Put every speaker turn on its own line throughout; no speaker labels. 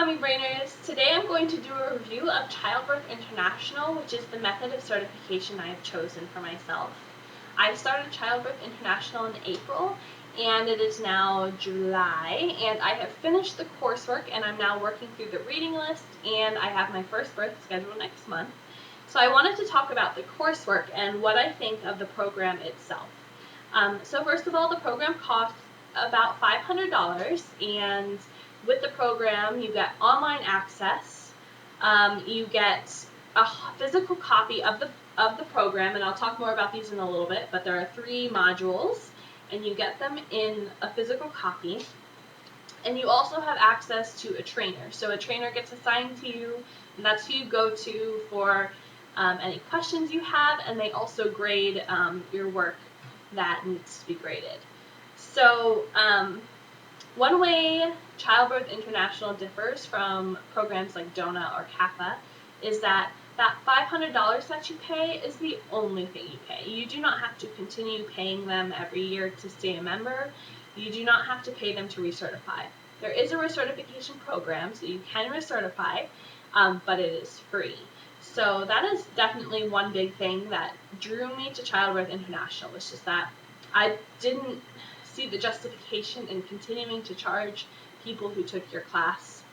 Mommy Brainers! Today I'm going to do a review of Childbirth International, which is the method of certification I have chosen for myself. I started Childbirth International in April, and it is now July, and I have finished the coursework, and I'm now working through the reading list, and I have my first birth scheduled next month. So I wanted to talk about the coursework and what I think of the program itself. So first of all, the program costs about $500, and with the program you get online access, you get a physical copy of the program, and I'll talk more about these in a little bit, but there are 3 modules and you get them in a physical copy, and you also have access to a trainer. So a trainer gets assigned to you, and that's who you go to for any questions you have, and they also grade your work that needs to be graded. So one way Childbirth International differs from programs like Doula or Kappa is that $500 that you pay is the only thing you pay. You do not have to continue paying them every year to stay a member. You do not have to pay them to recertify. There is a recertification program, so you can recertify, but it is free. So that is definitely one big thing that drew me to Childbirth International, was just that I didn't see the justification in continuing to charge people who took your class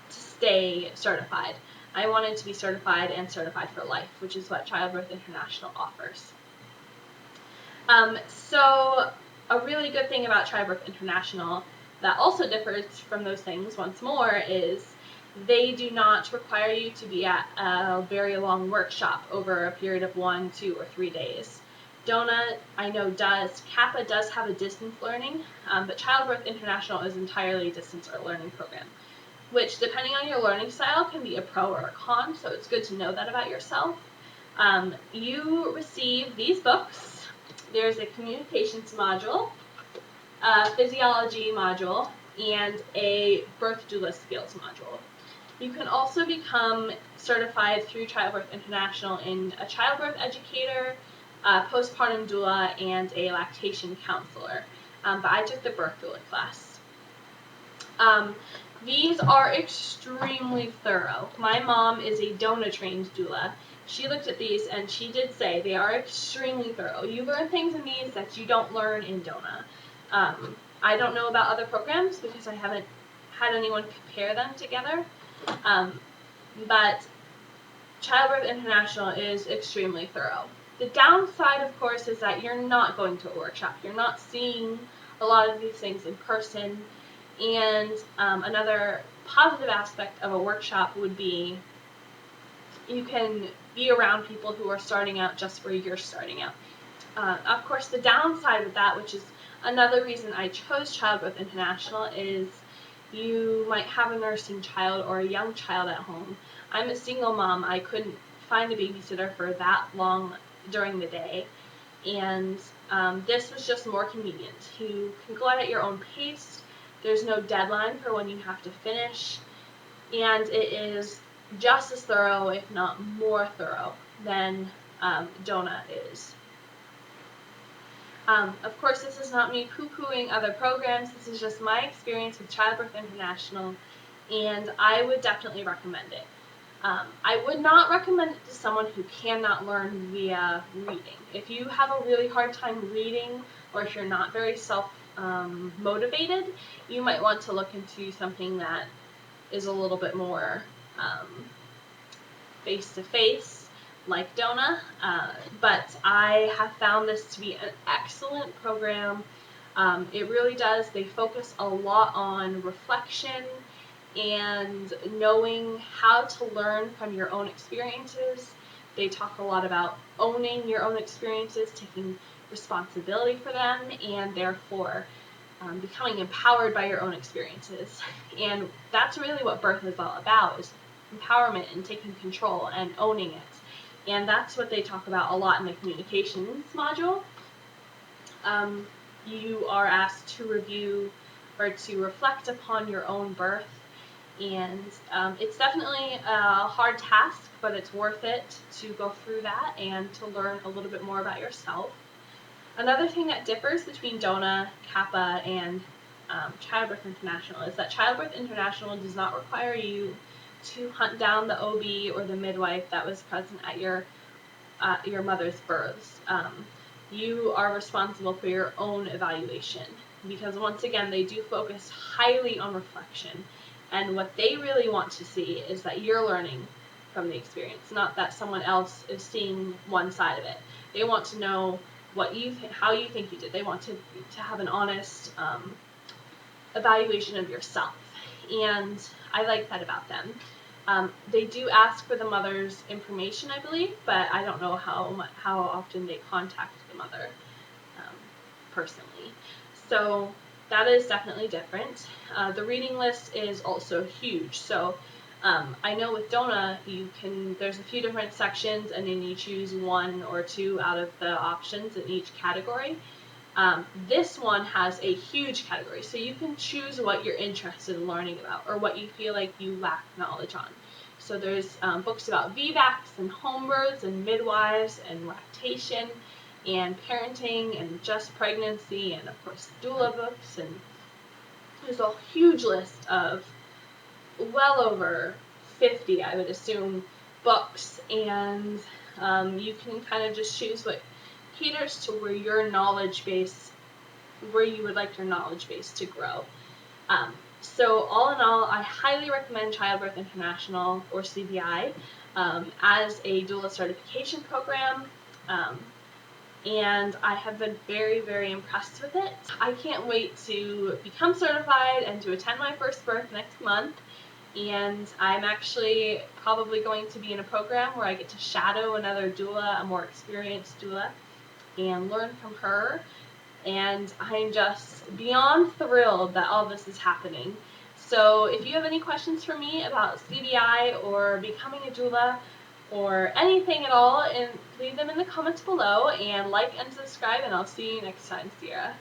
to stay certified. I wanted to be certified and certified for life, which is what Childbirth International offers. So a really good thing about Childbirth International that also differs from those things once more is they do not require you to be at a very long workshop over a period of 1, 2, or 3 days. Doula, I know, does. Kappa does have a distance learning, but Childbirth International is entirely distance learning program, which, depending on your learning style, can be a pro or a con, so it's good to know that about yourself. You receive these books. There's a communications module, a physiology module, and a birth doula skills module. You can also become certified through Childbirth International in a childbirth educator, a postpartum doula, and a lactation counselor, but I took the birth doula class. These are extremely thorough. My mom is a DONA trained doula. She looked at these and she did say they are extremely thorough. You learn things in these that you don't learn in DONA. I don't know about other programs because I haven't had anyone compare them together, but Childbirth International is extremely thorough. The downside, of course, is that you're not going to a workshop. You're not seeing a lot of these things in person. And another positive aspect of a workshop would be you can be around people who are starting out just where you're starting out. Of course, the downside of that, which is another reason I chose Childbirth International, is you might have a nursing child or a young child at home. I'm a single mom. I couldn't find a babysitter for that long during the day, and this was just more convenient. You can go at your own pace. There's no deadline for when you have to finish, and it is just as thorough, if not more thorough, than DONA is. Of course, this is not me poo-pooing other programs. This is just my experience with Childbirth International, and I would definitely recommend it. I would not recommend it to someone who cannot learn via reading. If you have a really hard time reading, or if you're not very motivated, you might want to look into something that is a little bit more face-to-face, like DONA, but I have found this to be an excellent program. It really does. They focus a lot on reflection and knowing how to learn from your own experiences. They talk a lot about owning your own experiences, taking responsibility for them, and therefore becoming empowered by your own experiences. And that's really what birth is all about, is empowerment and taking control and owning it. And that's what they talk about a lot in the communications module. You are asked to review or to reflect upon your own birth, and it's definitely a hard task, but it's worth it to go through that and to learn a little bit more about yourself. Another thing that differs between DONA, Kappa, and Childbirth International is that Childbirth International does not require you to hunt down the OB or the midwife that was present at your mother's births. You are responsible for your own evaluation, because once again, they do focus highly on reflection, and what they really want to see is that you're learning from the experience, not that someone else is seeing one side of it. They want to know how you think you did. They want to have an honest evaluation of yourself, and I like that about them. They do ask for the mother's information, I believe, but I don't know how often they contact the mother personally. So that is definitely different. The reading list is also huge. So I know with Doula, there's a few different sections, and then you choose one or two out of the options in each category. This one has a huge category, so you can choose what you're interested in learning about or what you feel like you lack knowledge on. So there's books about VBACs and home births and midwives and lactation and parenting and just pregnancy, and of course doula books, and there's a huge list of well over 50, I would assume, books, and you can kind of just choose what caters to where you would like your knowledge base to grow. So all in all, I highly recommend Childbirth International, or CBI, as a doula certification program, and I have been very, very impressed with it. I can't wait to become certified and to attend my first birth next month, and I'm actually probably going to be in a program where I get to shadow another doula, a more experienced doula, and learn from her. And I'm just beyond thrilled that all this is happening. So if you have any questions for me about CBI or becoming a doula or anything at all, and leave them in the comments below, and like and subscribe, and I'll see you next time, Sierra.